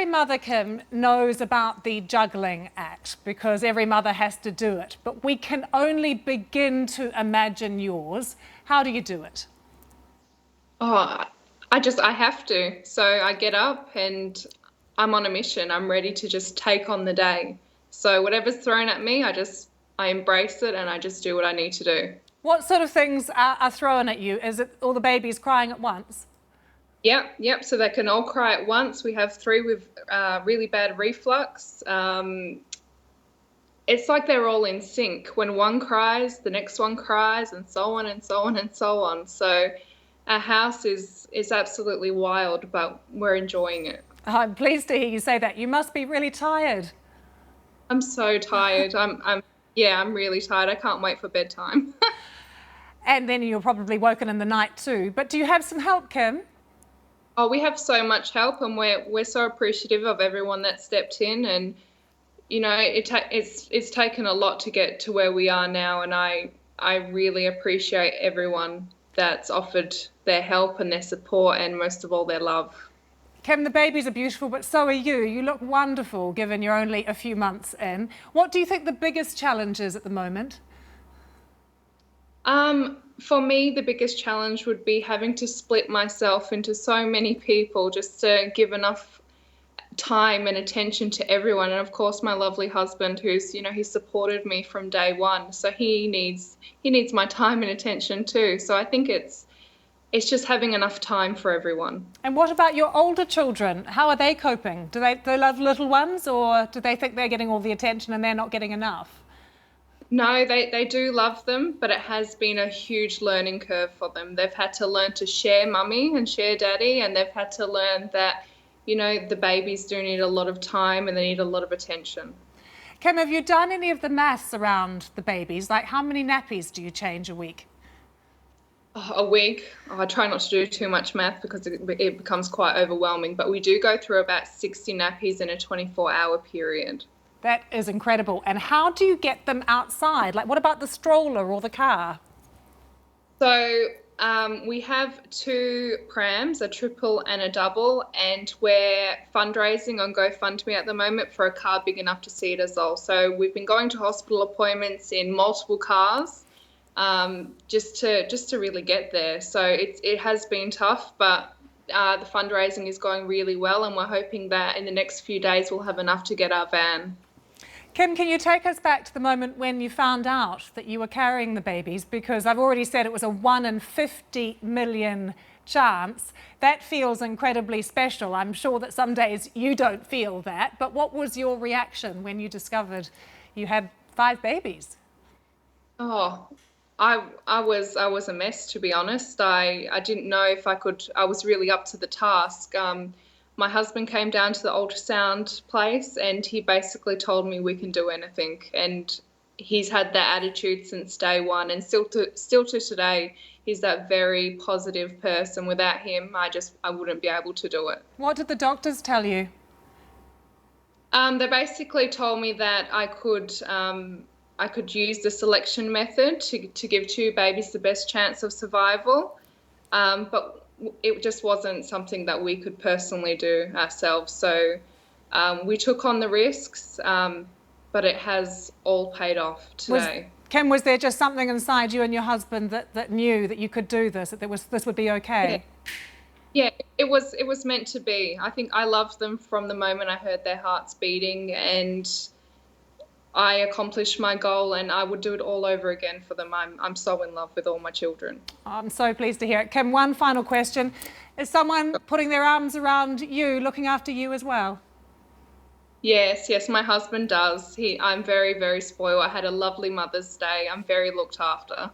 every mother, Kim, knows about the juggling act because every mother has to do it, but we can only begin to imagine yours. How do you do it? Oh, I have to. So I get up and I'm on a mission. I'm ready to just take on the day. So whatever's thrown at me, I embrace it and I just do what I need to do. What sort of things are thrown at you? Is it all the babies crying at once? Yep. So they can all cry at once. We have three with really bad reflux. It's like they're all in sync. When one cries, the next one cries, and so on and so on and so on. So our house is absolutely wild, but we're enjoying it. I'm pleased to hear you say that. You must be really tired. I'm so tired. I'm really tired. I can't wait for bedtime. And then you're probably woken in the night too. But do you have some help, Kim? Oh, we have so much help, and we're so appreciative of everyone that stepped in. And you know, it's taken a lot to get to where we are now, and I really appreciate everyone that's offered their help and their support, and most of all, their love. Kim, the babies are beautiful, but so are you. You look wonderful, given you're only a few months in. What do you think the biggest challenge is at the moment? For me, the biggest challenge would be having to split myself into so many people just to give enough time and attention to everyone. And of course, my lovely husband, who's, he supported me from day one. So he needs my time and attention too. So I think it's just having enough time for everyone. And what about your older children? How are they coping? Do they love little ones, or do they think they're getting all the attention and they're not getting enough? No, they do love them, but it has been a huge learning curve for them. They've had to learn to share mummy and share daddy, and they've had to learn that, the babies do need a lot of time and they need a lot of attention. Kim, have you done any of the maths around the babies? Like, how many nappies do you change a week? A week. I try not to do too much math because it becomes quite overwhelming, but we do go through about 60 nappies in a 24-hour period. That is incredible. And how do you get them outside? Like, what about the stroller or the car? So we have two prams, a triple and a double, and we're fundraising on GoFundMe at the moment for a car big enough to seat us all. So we've been going to hospital appointments in multiple cars just to really get there. So it has been tough, but the fundraising is going really well, and we're hoping that in the next few days we'll have enough to get our van. Kim, can you take us back to the moment when you found out that you were carrying the babies? Because I've already said it was a 1 in 50 million chance. That feels incredibly special. I'm sure that some days you don't feel that, but what was your reaction when you discovered you had 5 babies? Oh, I was a mess, to be honest. I didn't know if I could. I was really up to the task. My husband came down to the ultrasound place and he basically told me we can do anything. And he's had that attitude since day one, and still to today, he's that very positive person. Without him, I wouldn't be able to do it. What did the doctors tell you? They basically told me that I could use the selection method to give 2 babies the best chance of survival, but it just wasn't something that we could personally do ourselves. So we took on the risks, but it has all paid off today. Kim, was there just something inside you and your husband that knew that you could do this, that this would be okay? Yeah, it was meant to be. I think I loved them from the moment I heard their hearts beating, and I accomplished my goal, and I would do it all over again for them. I'm so in love with all my children. I'm so pleased to hear it. Kim, one final question. Is someone putting their arms around you, looking after you as well? Yes, my husband does. I'm very, very spoiled. I had a lovely Mother's Day. I'm very looked after.